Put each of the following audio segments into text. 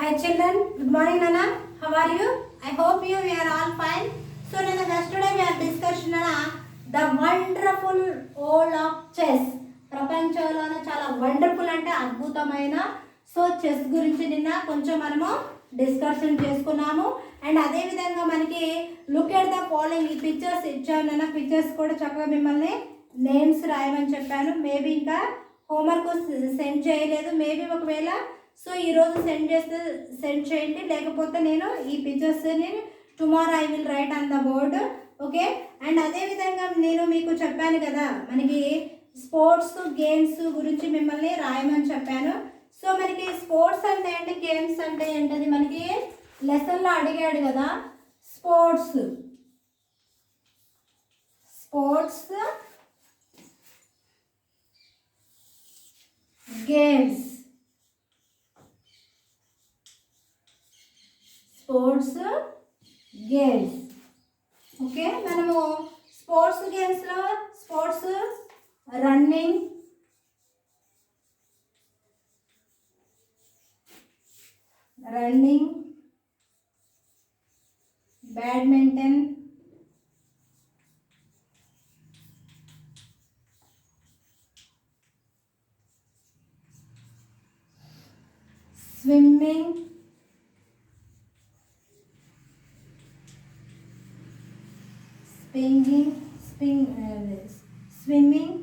Hi children, good morning Nana. How are you? I hope we are all fine. So Nana, yesterday we are discussing Nana the wonderful world of chess. ప్రపంచంలోనే చాలా wonderful అంటే అద్భుతమైన chess గురించి నిన్న కొంచెం మనము discussion చేసుకున్నాము. And అదేవిధంగా మనకి లుక్ ఎట్ ద ఫాలోయింగ్ ఈ పిక్చర్స్ ఇచ్చాను. నన్న పిక్చర్స్ కూడా చక్కగా మిమ్మల్ని నేమ్స్ రాయమని చెప్పాను. మేబీ ఇంకా హోంవర్క్ సెండ్ చేయలేదు. మేబీ ఒకవేళ ఈరోజు సెండ్ చేయండి, లేకపోతే నేను ఈ పిక్చర్స్ని tomorrow I will write on the board. Okay. And అదేవిధంగా నేను మీకు చెప్పాను కదా మనకి స్పోర్ట్స్ గేమ్స్ గురించి మిమ్మల్ని రాయమని చెప్పాను. మనకి స్పోర్ట్స్ అంటే ఏంటి, గేమ్స్ అంటే ఏంటది మనకి లెసన్లో అడిగాడు కదా. Sports games, sports games. Okay, మనము స్పోర్ట్స్ గేమ్స్లో sports running, badminton, swimming, swimming,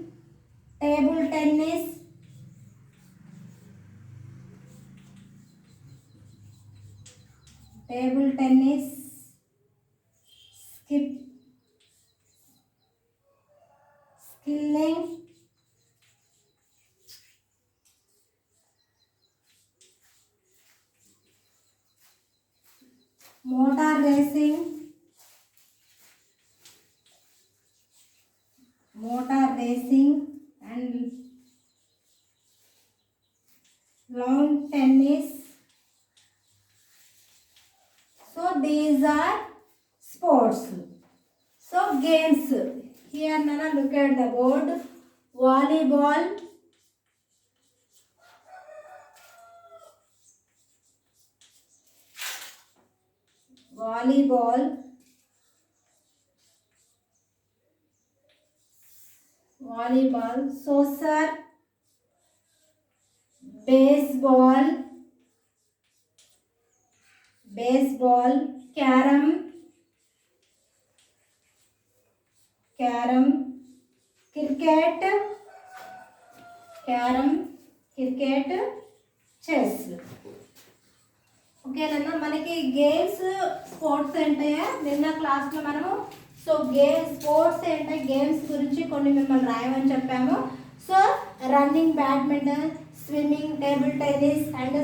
table tennis, skilling, motor racing, and lawn tennis. These are sports. Games. Here Nana, look at the board. Volleyball, soccer, baseball, carom, cricket, chess. Okay అన్న, మనకి games sports ఏంటయ్యా నిన్న క్లాస్లో మనము sports ఏంటంటే games గురించి కొన్ని మిమ్మల్ని రాయమని చెప్పాము. Running, badminton, swimming, table tennis and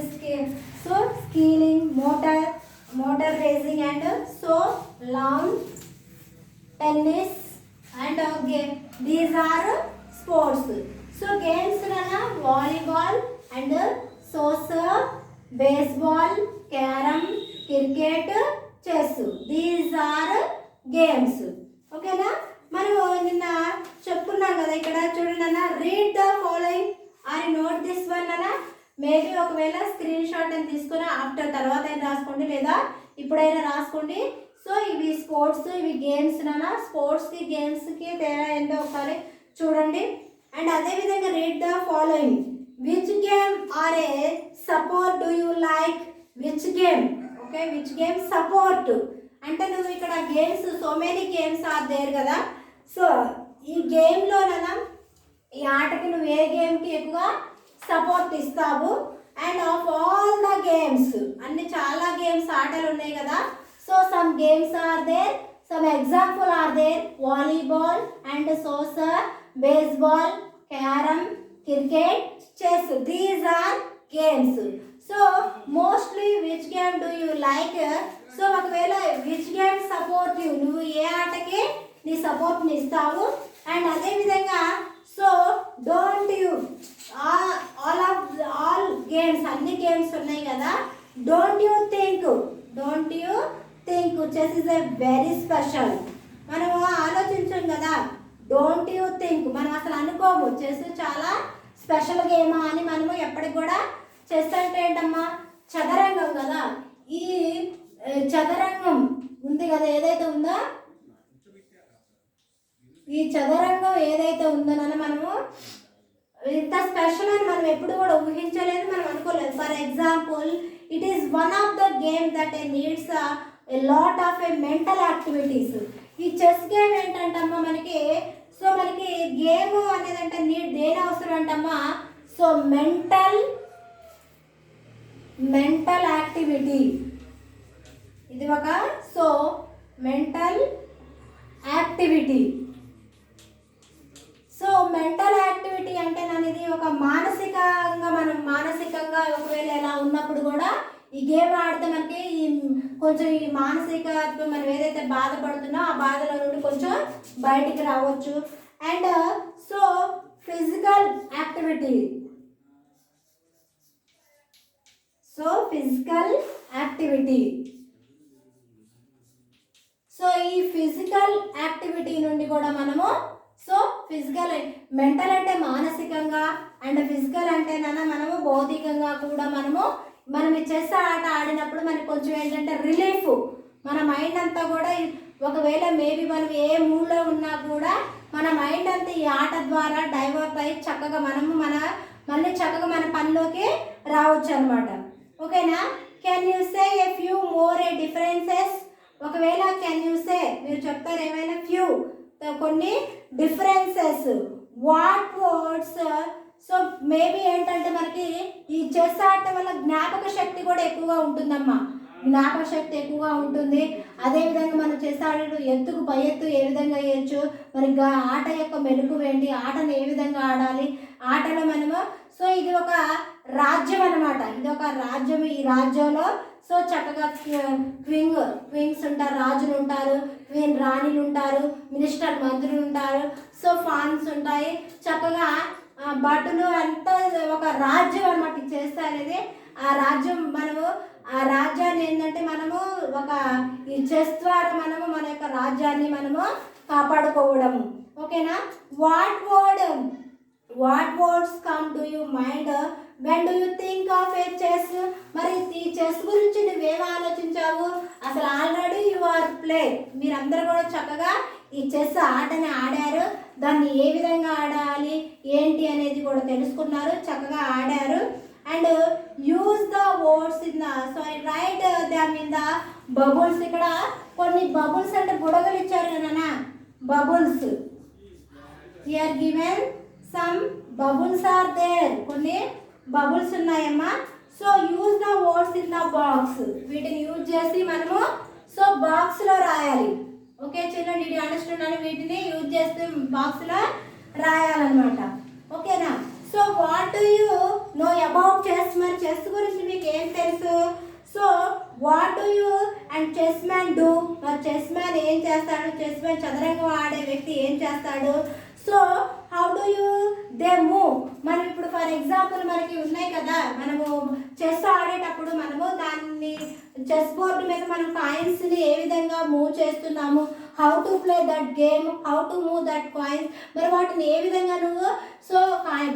skiing, motor racing and lawn tennis and these are sports. Games అన్న volleyball and soccer, baseball, carrom, cricket, chess. These are games. ఓకేనా, మనం నిన్న చెప్పుకున్నాం కదా. ఇక్కడ చూడండి అన్న, read the following or note this one అన్న. మేబీ ఒకవేళ స్క్రీన్ షాట్ అని తీసుకుని ఆఫ్టర్ తర్వాత అయినా రాసుకోండి, లేదా ఇప్పుడైనా రాసుకోండి. ఇవి స్పోర్ట్స్, ఇవి గేమ్స్ నాన్న. స్పోర్ట్స్కి గేమ్స్కి తేడా ఏంటో ఒకసారి చూడండి. అండ్ అదేవిధంగా read the following. Which game are a support do you like? Which game? Okay, which game support అంటే నువ్వు ఇక్కడ games many games are there కదా. ఈ గేమ్లోనైనా ఈ ఆటకి నువ్వు ఏ గేమ్కి ఎక్కువ సపోర్ట్ ఇస్తావు? And of all the games, అన్ని చాలా గేమ్స్ ఆటలు ఉన్నాయి కదా. Some games are there, some example are there. Volleyball and soccer, baseball, carrom, cricket, chess. These are games. Mostly which game do you like? ఒకవేళ which game support you, నువ్వు ఏ ఆటకి నీ సపోర్ట్ని ఇస్తావు? అండ్ అదేవిధంగా డోంట్ యూ, ఆల్ గేమ్స్, అన్ని games ఉన్నాయి కదా. Don't you think, chess is a very special. మనం ఆలోచించాం కదా. డోంట్ యూ థింక్, మనం అసలు అనుకోము చెస్ చాలా స్పెషల్ గేమా అని. మనము ఎప్పటికి కూడా చెస్ అంటే ఏంటమ్మా, చదరంగం కదా. ఈ చదరంగం ఏదైతే ఉందో మనము ఇంత స్పెషల్ అని మనం ఎప్పుడు కూడా ఊహించలేదు, మనం అనుకోలేదు. For example, it is one of the game that needs a lot of a mental activities. ఈ చెస్ గేమ్ ఏంటంటమ్మా మనకి, సో మనకి గేమ్ అనేది అంటే దేని అవసరం అంటమ్మా, సో మెంటల్ యాక్టివిటీ. ఇది ఒక so mental activity. So mental activity అంటే ఇది ఒక మానసికంగా ఒకవేళ ఎలా ఉన్నప్పుడు కూడా ఈ గేమ్ ఆడితే మనకి కొంచెం ఈ మానసిక మనం ఏదైతే బాధపడుతున్నా ఆ బాధలో నుండి కొంచెం బయటికి రావచ్చు. And so physical activity. So physical activity. So ఈ ఫిజికల్ యాక్టివిటీ నుండి కూడా మనము సో ఫిజికల్, మెంటల్ అంటే మానసికంగా అండ్ ఫిజికల్ అంటే మనము భౌతికంగా కూడా మనం ఈ చెస్ ఆట ఆడినప్పుడు మనకి కొంచెం ఏంటంటే రిలీఫ్. మన మైండ్ అంతా కూడా ఒకవేళ మేబీ మనం ఏ మూడ్లో ఉన్నా కూడా మన మైండ్ అంతా ఈ ఆట ద్వారా డైవర్ట్ అయ్యి చక్కగా మళ్ళీ చక్కగా మన పనిలోకి రావచ్చు అనమాట. ఓకేనా? Can you say a few more A differences? ఒకవేళ కెన్ యూ సే మీరు చెప్తారు ఏమైనా ఫ్యూ కొన్ని differences, what words. So maybe ఏంటంటే మనకి ఈ చెస్ ఆడటం వల్ల జ్ఞాపక శక్తి కూడా ఎక్కువగా ఉంటుందమ్మా. జ్ఞాపక శక్తి ఎక్కువగా ఉంటుంది. అదేవిధంగా మనం చెస్ ఆడేటప్పుడు ఎత్తుకు పై ఎత్తు ఏ విధంగా వేయచ్చు, మరి ఆట యొక్క మెలుగు ఏంటి, ఆటను ఏ విధంగా ఆడాలి, ఆటలో మనము సో ఇది ఒక రాజ్యం అనమాట. ఇది ఒక రాజ్యం. ఈ రాజ్యంలో సో చక్కగా క్వీన్స్ ఉంటారు, రాజులు ఉంటారు, క్వీన్ రాణిలు ఉంటారు, మినిస్టర్ మంత్రులు ఉంటారు, సో ఫాన్స్ ఉంటాయి, చక్కగా భటులు అంతా ఒక రాజ్యం అనమాట చేస్తా అనేది. ఆ రాజ్యం ఆ రాజ్యాన్ని ఏంటంటే మనము ఒక ఈ చెస్ ద్వారా మన యొక్క రాజ్యాన్ని కాపాడుకోవడము. ఓకేనా? What words come to you mind when do you think of A chess? మరి ఈ చెస్ గురించి నువ్వేం ఆలోచించావు? అసలు ఆల్రెడీ యు ఆర్ ప్లే. మీరందరూ కూడా చక్కగా ఈ చెస్ ఆటని ఆడారు, దాన్ని ఏ విధంగా ఆడాలి ఏంటి అనేది కూడా తెలుసుకున్నారు, చక్కగా ఆడారు. And use the words in the write them in the bubbles. ఇక్కడ కొన్ని బబుల్స్ అంటే బుడగలు ఇచ్చారు కదా, bubbles. Here given some bubbles are there. కొన్ని బబుల్స్ ఉన్నాయమ్మా. So use the words in the box. వీటిని యూజ్ చేసి మనము సో బాక్స్లో రాయాలి. ఓకే చిల్డ్రన్, ఇది అండర్స్టాండ్ అని వీటిని యూజ్ చేస్తే బాక్స్లో రాయాలన్నమాట. ఓకేనా? So what do you know about chess? మరి చెస్ గురించి మీకు ఏం తెలుసు? So what do you and chess man do? మరి చెస్ మ్యాన్ ఏం చేస్తాడు? చెస్ మ్యాన్ చదరంగం ఆడే వ్యక్తి ఏం చేస్తాడు? So how do you they move? మనం ఇప్పుడు ఫర్ ఎగ్జాంపుల్ మనకి ఉన్నాయి కదా, మనము చెస్ ఆడేటప్పుడు దాన్ని చెస్ బోర్డు మీద మనం కాయిన్స్ని ఏ విధంగా మూవ్ చేస్తున్నాము, how to play that game, how to move that coins. మరి వాటిని ఏ విధంగా నువ్వు సో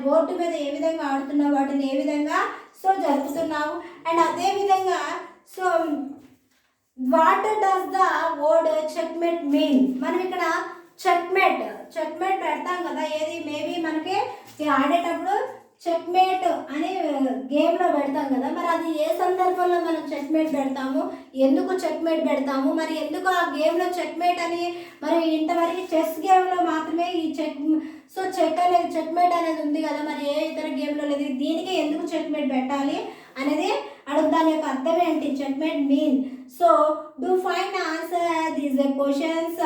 బోర్డు మీద ఏ విధంగా ఆడుతున్నావు, వాటిని ఏ విధంగా సో జరుపుతున్నావు. అండ్ అదేవిధంగా so what does the word checkmate mean? మనం ఇక్కడ చెక్మేట్ పెడతాం కదా, ఏది మేబీ మనకి ఆడేటప్పుడు చెక్మేట్ అని గేమ్లో పెడతాం కదా, మరి అది ఏ సందర్భంలో మనం చెక్మేట్ పెడతాము, ఎందుకు చెక్మేట్ పెడతాము, మరి ఎందుకు ఆ గేమ్లో చెక్మేట్ అని, మరి ఇంతవరకు చెస్ గేమ్లో మాత్రమే ఈ చెక్మేట్ అనేది ఉంది కదా, మరి ఏ ఇతర గేమ్లో లేదు, దీనికి ఎందుకు చెక్మేట్ పెట్టాలి అనేది దాని యొక్క అర్థం ఏంటి? Checkmate mean. So do find answer these questions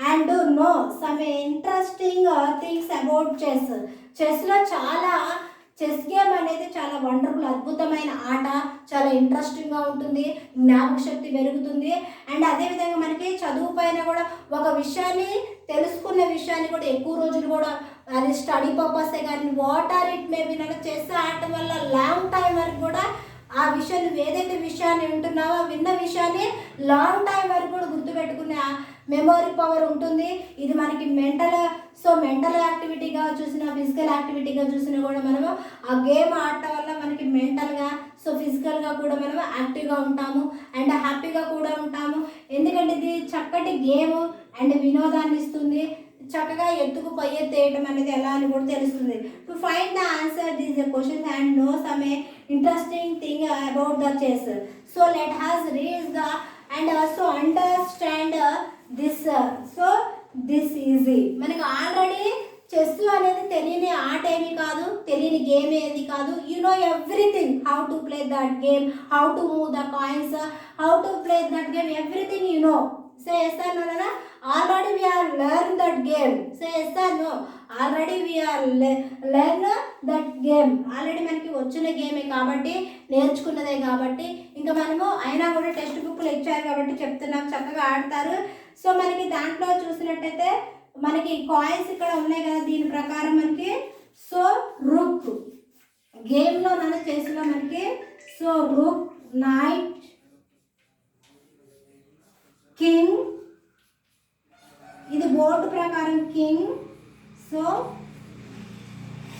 and do know some interesting things about chess. చెస్లో చెస్ గేమ్ అనేది చాలా వండర్ఫుల్, అద్భుతమైన ఆట, చాలా ఇంట్రెస్టింగ్గా ఉంటుంది, జ్ఞాపక శక్తి పెరుగుతుంది. అండ్ అదేవిధంగా మనకి చదువు పైన కూడా ఒక విషయాన్ని తెలుసుకునే విషయాన్ని కూడా ఎక్కువ రోజులు కూడా అది స్టడీ పర్పసే కానీ what are it maybe chess ఆడటం వల్ల లాంగ్ టైం వరకు కూడా ఆ విషయాన్ని ఏదైతే విషయాన్ని వింటున్నావో విన్న విషయాన్ని లాంగ్ టైం వరకు కూడా గుర్తుపెట్టుకునే మెమొరీ పవర్ ఉంటుంది. ఇది మనకి మెంటల్ యాక్టివిటీగా చూసిన, ఫిజికల్ యాక్టివిటీగా చూసినా కూడా మనము ఆ గేమ్ ఆడటం వల్ల మనకి మెంటల్గా ఫిజికల్గా కూడా మనము యాక్టివ్గా ఉంటాము అండ్ హ్యాపీగా కూడా ఉంటాము. ఎందుకంటే ఇది చక్కటి గేమ్ అండ్ వినోదాన్ని ఇస్తుంది. చక్కగా ఎత్తుకు పొయ్యెత్తేయటం అనేది ఎలా అని కూడా తెలుస్తుంది. To find the answer these questions and know some interesting thing about the chess. So let us read the and also understand this. So this easy. మనకి ఆల్రెడీ చెస్ అనేది తెలియని ఆట ఏమి కాదు, తెలియని గేమ్ ఏది కాదు. You know everything, how to play that game, how to move the coins, how to play that game, everything you know. Say yes or no, Nana? Already we are learn that game. Say yes or no? Already we are learn that game. Already మనకి వచ్చిన గేమే కాబట్టి, నేర్చుకున్నదే కాబట్టి, ఇంకా మనము అయినా కూడా text బుక్లు ఇచ్చారు కాబట్టి చెప్తున్నాం, చక్కగా ఆడతారు. సో మనకి దాంట్లో చూసినట్టయితే మనకి కాయిన్స్ ఇక్కడ ఉన్నాయి కదా, దీని ప్రకారం మనకి సో రుక్ గేమ్లో మనం చేసిన మనకి సో రుక్, నైట్, కింగ్, ఇది బోర్డు ప్రకారం king. So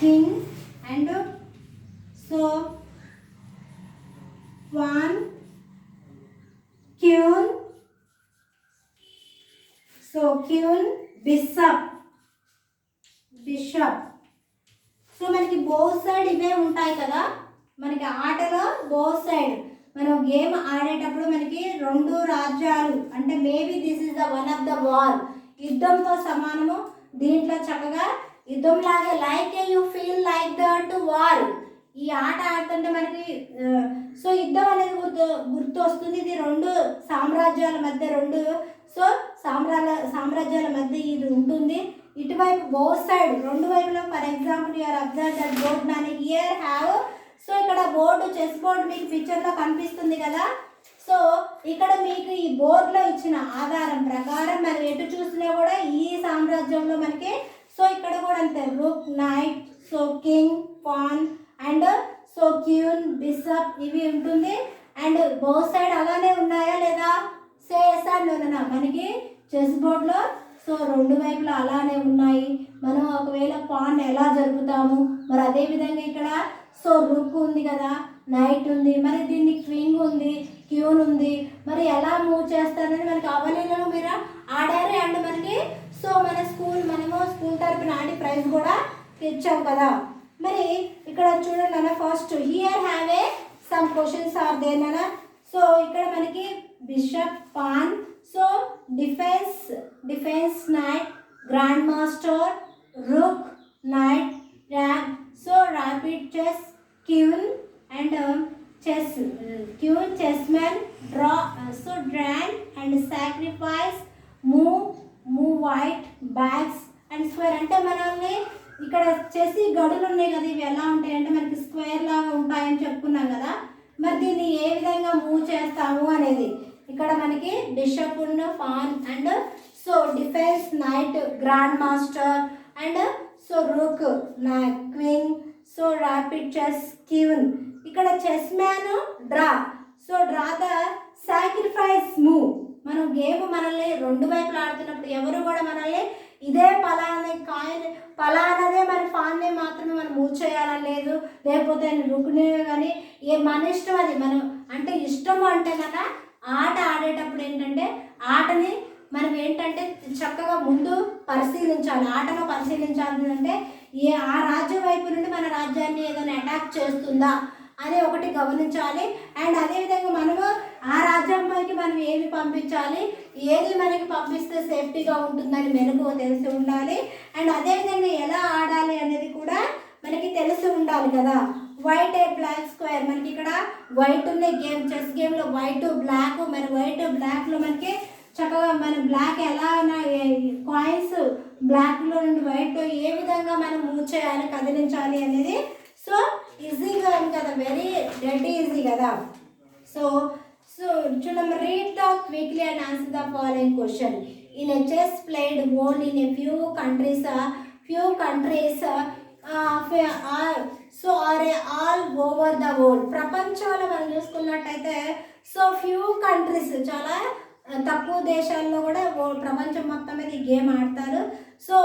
king and so pan, క్యూన్, so క్యూన్, bishop, bishop. So మనకి బోత్ సైడ్ ఇవే ఉంటాయి కదా మనకి ఆటలో. బోత్ సైడ్ మనం గేమ్ ఆడేటప్పుడు మనకి రెండు రాజ్యాలు అంటే maybe this is the one of the war, యుద్ధంతో సమానము. దీంట్లో చక్కగా యుద్ధం లాగే like you feel like that war. ఈ ఆట ఆడుతుంటే మనకి సో యుద్ధం అనేది గుర్తు వస్తుంది. ఇది రెండు సామ్రాజ్యాల మధ్య, రెండు సో సామ్రాజ్యాల మధ్య ఇది ఉంటుంది. ఇటువైపు బోత్ సైడ్ రెండు వైపులో for example you are observe that board నాని హియర్ హ్యావ్. సో ఇక్కడ బోర్డు, చెస్ బోర్డు మీకు పిక్చర్లో కనిపిస్తుంది కదా. సో ఇక్కడ మీకు ఈ బోర్డులో ఇచ్చిన ఆధారం ప్రకారం మనం ఎటు చూసినా కూడా ఈ సామ్రాజ్యంలో మనకి సో ఇక్కడ కూడా అంతే rook, night, so king, pan and so క్యూన్, bishop ఇవి ఉంటుంది. అండ్ బోత్ సైడ్ అలానే ఉన్నాయా లేదా? సేసాను మనకి చెస్ బోర్డులో సో రెండు వైపులా అలానే ఉన్నాయి. మనం ఒకవేళ పాన్ ఎలా జరుపుతాము మరి అదేవిధంగా ఇక్కడ సో రుక్ ఉంది కదా, నైట్ ఉంది, మరి దీన్ని క్వీన్ ఉంది, క్యూన్ ఉంది, మరి ఎలా మూవ్ చేస్తారని మనకి అవలీలో మీరు ఆడారు. అండ్ మనకి సో మనము స్కూల్ తరపున ఆడి ప్రైజ్ కూడా తెచ్చాం కదా. మరి ఇక్కడ చూడండి అన్న, first here have a some questions are there అన్న. సో ఇక్కడ మనకి bishop, pawn, so defence knight, grand master, rook, knight, rag, so rapid chess, queen and chess, queen, chessmen, draw, so drawn and sacrifice, move white, bags and square. అంటే మనల్ని ఇక్కడ chess గడులు ఉన్నాయి కదా, ఇవి ఎలా ఉంటాయి అంటే మనకి స్క్వేర్ లాగా ఉంటాయని చెప్పుకున్నాం కదా. మరి దీన్ని ఏ విధంగా మూవ్ చేస్తాము అనేది ఇక్కడ మనకి బిషప్ ఉన్న pawn and so defence knight, grand master and so rook, queen, so rapid chess, queen. ఇక్కడ chess man draw, so draw the sacrifice move. మనం గేమ్ మనల్ని రెండు వైపులు ఆడుతున్నప్పుడు ఎవరు కూడా మనల్ని ఇదే పలానదే మన పాన్ని మాత్రమే మనం మూవ్ చేయాలని లేదు, లేకపోతే రుక్నే కానీ మన ఇష్టం. అది మనం అంటే ఇష్టము అంటే కదా ఆట ఆడేటప్పుడు ఏంటంటే ఆటని మనం ఏంటంటే చక్కగా ముందు పరిశీలించాలి. ఆటను పరిశీలించాలి అంటే ఆ రాజ్యం వైపు నుండి మన రాజ్యాన్ని ఏదైనా అటాక్ చేస్తుందా అని ఒకటి గమనించాలి. అండ్ అదేవిధంగా మనము ఆ రాజ్యంపైకి మనం ఏమి పంపించాలి, ఏది మనకి పంపిస్తే సేఫ్టీగా ఉంటుందని మెలకు తెలిసి ఉండాలి. అండ్ అదేవిధంగా ఎలా ఆడాలి అనేది కూడా మనకి తెలిసి ఉండాలి కదా. వైట్ ఏ బ్లాక్ స్క్వేర్, మనకి ఇక్కడ వైట్ ఉన్నాయి గేమ్, చెస్ గేమ్లో వైట్ బ్లాక్. మరి వైట్ బ్లాక్లో మనకి చక్కగా మన బ్లాక్ ఎలా కాయిన్స్ బ్లాక్లో నుండి వైట్ ఏ విధంగా మనం మూవ్ చేయాలి, కదిలించాలి అనేది సో ఈజీగా ఉంది కదా, వెరీ డెడ్ ఈజీ కదా. సో చూడమ్మ, read the quickly and answer the following question. In a chess played only in a few countries so are all over the world. ప్రపంచంలో మనం చూసుకున్నట్టయితే సో ఫ్యూ కంట్రీస్, చాలా తక్కువ దేశాల్లో కూడా ప్రపంచం మొత్తం మీద ఈ గేమ్ ఆడతారు. సో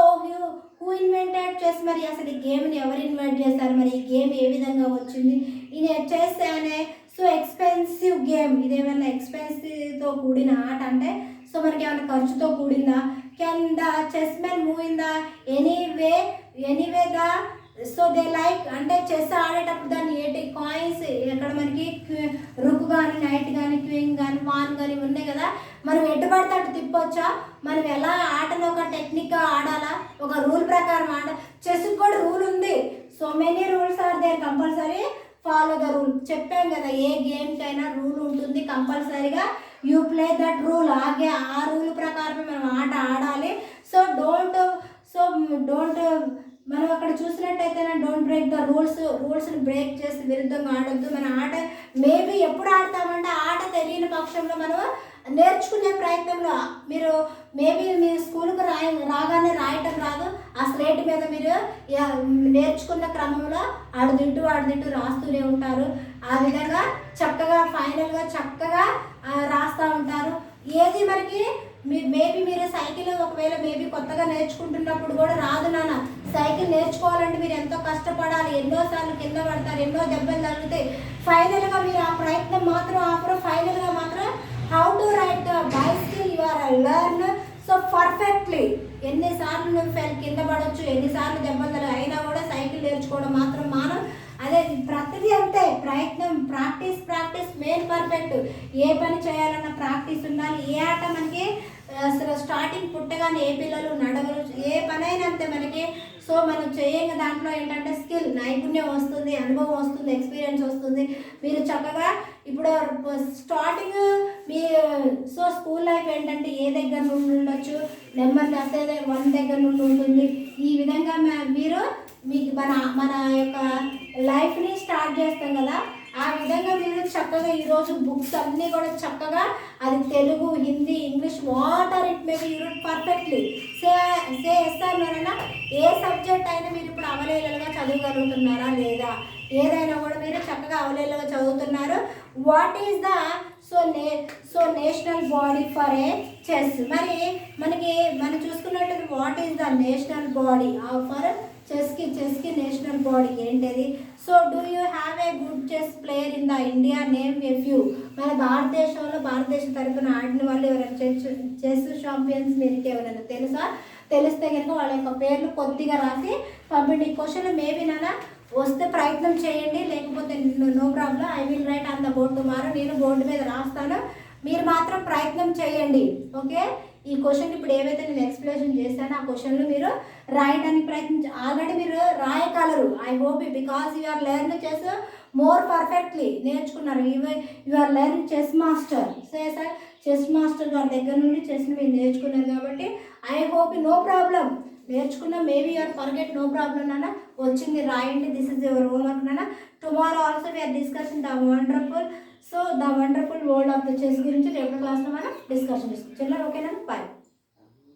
హూ ఇన్వెంటెడ్ చెస్, మరి అసలు ఈ గేమ్ని ఎవరు ఇన్వెంట్ చేస్తారు, మరి ఈ గేమ్ ఏ విధంగా వచ్చింది? ఇన్ చెస్ అనే సో ఎక్స్పెన్సివ్ గేమ్, ఇదేమైనా ఎక్స్పెన్సివ్తో కూడిన ఆట అంటే సో మనకి ఏమైనా ఖర్చుతో కూడిందా, can the chessmen move in the anyway the so they like అంటే చెస్ ఆడేటప్పుడు దాన్ని ఏంటి కాయిన్స్ ఎక్కడ మనకి రుక్ కానీ నైట్ కానీ క్వీన్ కానీ వాన్ కానీ ఉన్నాయి కదా, మనం ఎటు పడితే అటు తిప్పొచ్చా, మనం ఎలా ఆటను ఒక టెక్నిక్గా ఆడాలా, ఒక రూల్ ప్రకారం చెస్కి కూడా రూల్ ఉంది. So many rules are there, compulsory follow the rule. చెప్పాం కదా ఏ గేమ్కైనా రూల్ ఉంటుంది, కంపల్సరీగా యూ ప్లే దట్ రూల్. ఆ రూల్ ప్రకారమే మనం ఆట ఆడాలి. సో డోంట్ మనం అక్కడ చూసినట్టయితే డోంట్ బ్రేక్ ద రూల్స్ని బ్రేక్ చేసి విరుద్ధంగా ఆడొద్దు. మన ఆట మేబీ ఎప్పుడు ఆడతామంటే ఆట తెలియని పక్షంలో మనం నేర్చుకునే ప్రయత్నంలో మీరు మేబీ మీరు స్కూల్కి రాగానే రాయటం రాదు, ఆ స్లేట్ మీద మీరు నేర్చుకున్న క్రమంలో ఆడుదింటూ రాస్తూనే ఉంటారు. ఆ విధంగా చక్కగా ఫైనల్గా చక్కగా రాస్తూ ఉంటారు. ఏది మనకి మేబీ మీరు సైకిల్ ఒకవేళ మేబీ కొత్తగా నేర్చుకుంటున్నప్పుడు కూడా రాదు నాన్న, సైకిల్ నేర్చుకోవాలంటే మీరు ఎంతో కష్టపడాలి, ఎన్నోసార్లు కింద పడతారు, ఎన్నో దెబ్బలు తగులుతాయి. ఫైనల్గా మీరు ఆ ప్రయత్నం మాత్రం ఆపరు. ఫైనల్గా మాత్రం how to ride bicycle you are learn so perfectly. ఎన్నిసార్లు నువ్వు కింద పడవచ్చు, ఎన్నిసార్లు దెబ్బలు తగలు అయినా కూడా సైకిల్ నేర్చుకోవడం మాత్రం మానం. అదే ప్రతిదీ అంతే, ప్రయత్నం, ప్రాక్టీస్ మెయిన్ పర్ఫెక్ట్. ఏ పని చేయాలన్న ప్రాక్టీస్ ఉండాలి. ఏ ఆట మనకి అసలు స్టార్టింగ్ పుట్టగానే ఏ పిల్లలు నడవరు, ఏ పనైనా అంతే మనకి. సో మనం చేయగా దాంట్లో ఏంటంటే స్కిల్, నైపుణ్యం వస్తుంది, అనుభవం వస్తుంది, ఎక్స్పీరియన్స్ వస్తుంది. మీరు చక్కగా ఇప్పుడు స్టార్టింగ్ మీ సో స్కూల్ లైఫ్ ఏంటంటే ఏ దగ్గర నుండి ఉండొచ్చు, నెంబర్ అదే 1 దగ్గర నుండి ఉంటుంది. ఈ విధంగా మీరు మీకు మన యొక్క లైఫ్ని స్టార్ట్ చేస్తాం కదా, ఆ విధంగా మీరు చక్కగా ఈరోజు బుక్స్ అన్నీ కూడా చక్కగా అది Telugu, Hindi, English what are it maybe you perfectly say ఎస్ఆర్లోనైనా ఏ సబ్జెక్ట్ అయినా మీరు ఇప్పుడు అవలేలుగా చదవగలుగుతున్నారా లేదా, ఏదైనా కూడా మీరు చక్కగా అవలేలుగా చదువుతున్నారు. What is the so national body for a chess. మరి మనం చూసుకున్నట్టు what is the national body for చెస్కి నేషనల్ బాడీ ఏంటిది? So do you have a good chess player in the India, name a few. మన భారతదేశం తరఫున ఆడిన వాళ్ళు ఎవరైనా చెస్ ఛాంపియన్స్ మీకు ఎవరైనా తెలిస్తే కనుక వాళ్ళ యొక్క పేర్లు కొద్దిగా రాసి పంపిండి. ఈ క్వశ్చన్ మేబీ నాన్న వస్తే ప్రయత్నం చేయండి, లేకపోతే no problem, I will write on the board tomorrow. నేను బోర్డు మీద రాస్తాను, మీరు మాత్రం ప్రయత్నం చేయండి. ఓకే, ఈ క్వశ్చన్ ఇప్పుడు ఏవైతే నేను ఎక్స్ప్లెనేషన్ చేశానో ఆ క్వశ్చన్లు మీరు రాయడానికి ప్రయత్నించి ఆల్రెడీ మీరు రాయగలరు. I hope because you are learn chess more perfectly. నేర్చుకున్నారు, you are learn chess master. Sir chess master గారి దగ్గర నుండి చెస్ని మీరు నేర్చుకున్నారు కాబట్టి ఐ హోప్ నో ప్రాబ్లం. నేర్చుకున్నా maybe your forget, no problem నాన్న. వచ్చింది రాయండి, దిస్ ఇస్ యువర్ హోంవర్క్ నాన్న. Tomorrow also we are discussion the wonderful world of the chess గురించి రేపటి క్లాస్లో మనం డిస్కషన్ చేసుకుంటాం. ఓకేనా? బాయ్.